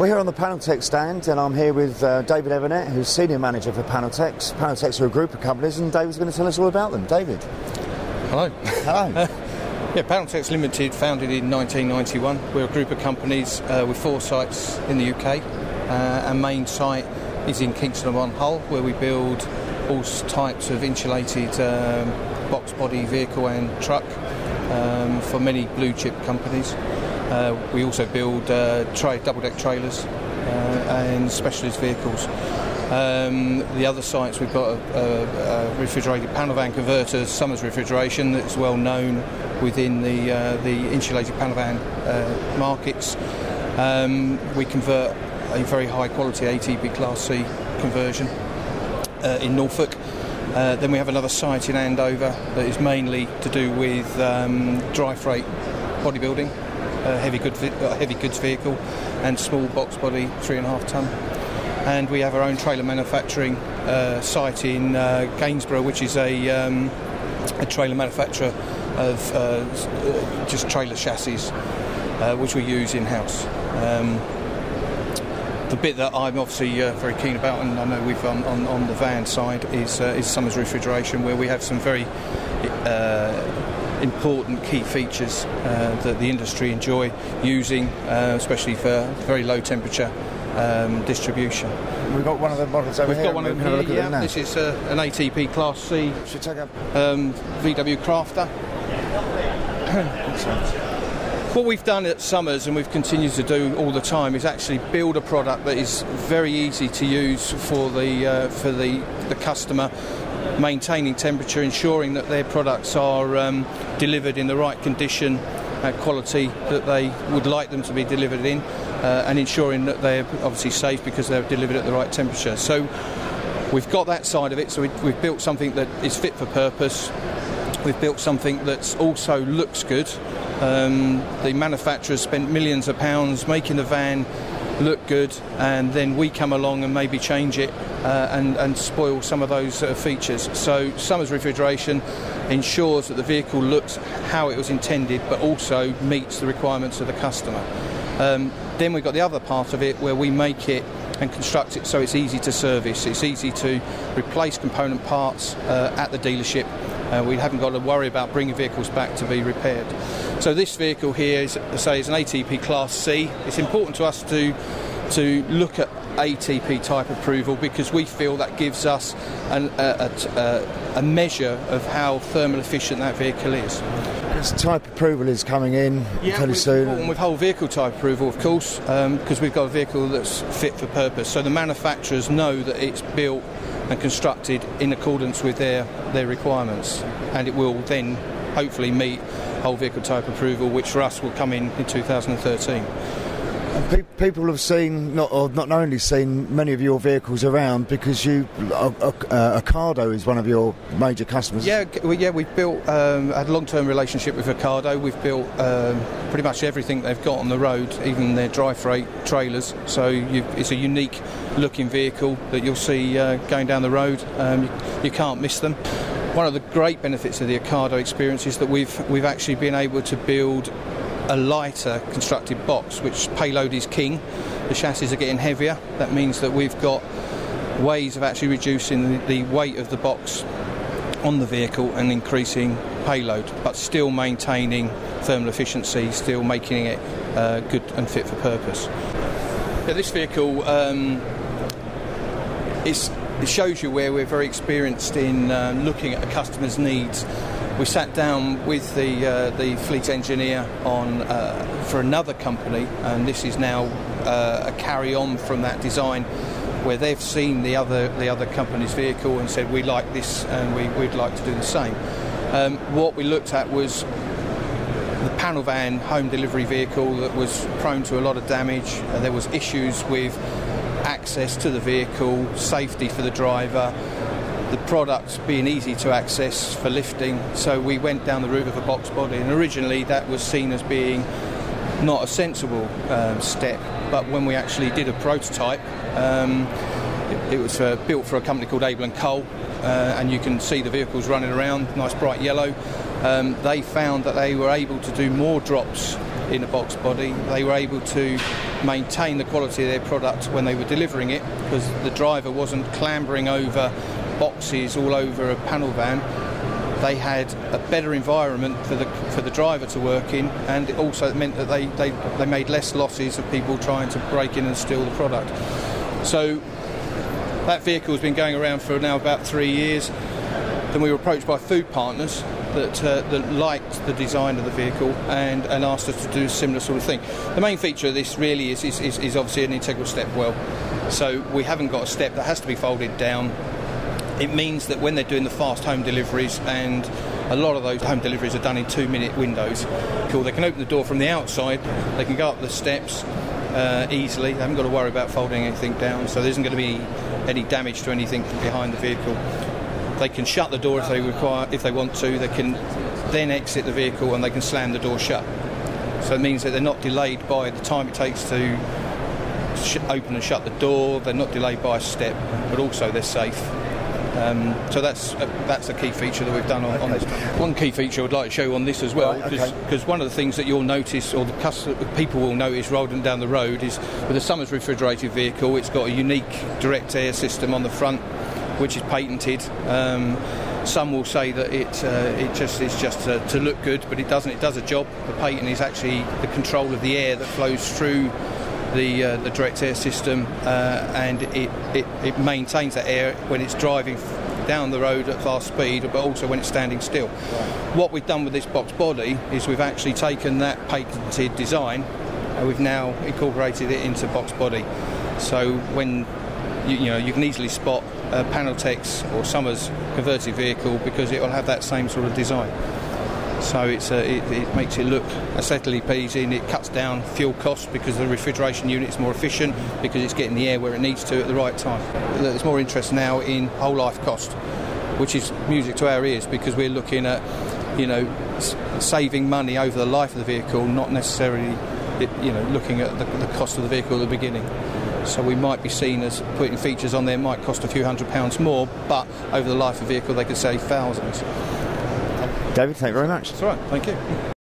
We're here on the Paneltex stand, and I'm here with David Evenett, who's Senior Manager for Paneltex. Paneltex are a group of companies, and David's going to tell us all about them. David. Hello. Hello. Yeah, Paneltex Limited, founded in 1991. We're a group of companies with 4 sites in the UK. Our main site is in Kingston-upon-Hull, where we build all types of insulated box body vehicle and truck for many blue chip companies. We also build double-deck trailers and specialist vehicles. The other sites, we've got a refrigerated panel van converter, Somers Refrigeration, that's well known within the insulated panel van markets. We convert a very high quality ATP Class C conversion in Norfolk. Then we have another site in Andover that is mainly to do with dry freight bodybuilding, heavy goods vehicle, and small box body 3.5 ton. And we have our own trailer manufacturing site in Gainsborough, which is a trailer manufacturer of just trailer chassis, which we use in-house. The bit that I'm obviously very keen about, and I know we've on the van side, is Somers Refrigeration, where we have some very important key features that the industry enjoy using, especially for very low temperature distribution. We've got one of the models over here. We've got one over here, yeah. This is an ATP Class C VW Crafter. What we've done at Somers, and we've continued to do all the time, is actually build a product that is very easy to use for the customer, maintaining temperature, ensuring that their products are delivered in the right condition, quality that they would like them to be delivered in, and ensuring that they're obviously safe because they're delivered at the right temperature. So we've got that side of it, so we've built something that is fit for purpose. We've built something that also looks good. The manufacturers spent millions of pounds making the van look good, and then we come along and maybe change it and spoil some of those features. So Somers Refrigeration ensures that the vehicle looks how it was intended, but also meets the requirements of the customer. Then we've got the other part of it where we make it and construct it so it's easy to service. It's easy to replace component parts at the dealership. We haven't got to worry about bringing vehicles back to be repaired. So this vehicle here is an ATP Class C. It's important to us to look at ATP type approval because we feel that gives us a measure of how thermal efficient that vehicle is. This type approval is coming in fairly soon. And with whole vehicle type approval, of course, because we've got a vehicle that's fit for purpose. So the manufacturers know that it's built and constructed in accordance with their requirements, and it will then hopefully meet whole vehicle type approval, which for us will come in 2013. People have seen, not only seen many of your vehicles around because Ocado is one of your major customers. We've built had a long-term relationship with Ocado. We've built pretty much everything they've got on the road, even their dry freight trailers. So it's a unique looking vehicle that you'll see going down the road. You can't miss them. One of the great benefits of the Ocado experience is that we've actually been able to build a lighter constructed box, which payload is king. The chassis are getting heavier. That means that we've got ways of actually reducing the weight of the box on the vehicle and increasing payload, but still maintaining thermal efficiency, still making it good and fit for purpose. Yeah, this vehicle it shows you where we're very experienced in looking at a customer's needs. We sat down with the fleet engineer for another company, and this is now a carry-on from that design, where they've seen the other company's vehicle and said, we like this and we'd like to do the same. What we looked at was the panel van home delivery vehicle that was prone to a lot of damage. There was issues with access to the vehicle, safety for the driver, the product being easy to access for lifting. So we went down the route of a box body, and originally that was seen as being not a sensible step, but when we actually did a prototype, it was built for a company called Abel & Cole, and you can see the vehicles running around, nice bright yellow. They found that they were able to do more drops in a box body. They were able to maintain the quality of their product when they were delivering it, because the driver wasn't clambering over boxes all over a panel van. They had a better environment for the driver to work in, and it also meant that they made less losses of people trying to break in and steal the product. So that vehicle has been going around for now about 3 years. Then we were approached by food partners that liked the design of the vehicle and asked us to do a similar sort of thing. The main feature of this really is obviously an integral step well. So we haven't got a step that has to be folded down. It means that when they're doing the fast home deliveries, and a lot of those home deliveries are done in 2-minute windows, they can open the door from the outside, they can go up the steps easily, they haven't got to worry about folding anything down, so there isn't going to be any damage to anything behind the vehicle. They can shut the door if they want to. They can then exit the vehicle and they can slam the door shut. So it means that they're not delayed by the time it takes to open and shut the door. They're not delayed by a step, but also they're safe. So that's a key feature that we've done on this. One key feature I would like to show on this as well, because one of the things that you'll notice, or the people will notice rolling down the road, is with a Somers refrigerated vehicle, it's got a unique direct air system on the front, which is patented. Some will say that it's just to look good, but it doesn't. It does a job. The patent is actually the control of the air that flows through the direct air system, and it maintains that air when it's driving down the road at fast speed, but also when it's standing still. Right. What we've done with this box body is we've actually taken that patented design and we've now incorporated it into box body. So when you can easily spot a Paneltex or Somers converted vehicle because it will have that same sort of design. So it makes it look aesthetically pleasing. It cuts down fuel costs because the refrigeration unit is more efficient, because it's getting the air where it needs to at the right time. There's more interest now in whole life cost, which is music to our ears, because we're looking at saving money over the life of the vehicle, not necessarily looking at the cost of the vehicle at the beginning. So we might be seen as putting features on there might cost a few £100s more, but over the life of the vehicle they could save thousands. David, thank you very much. That's all right, thank you.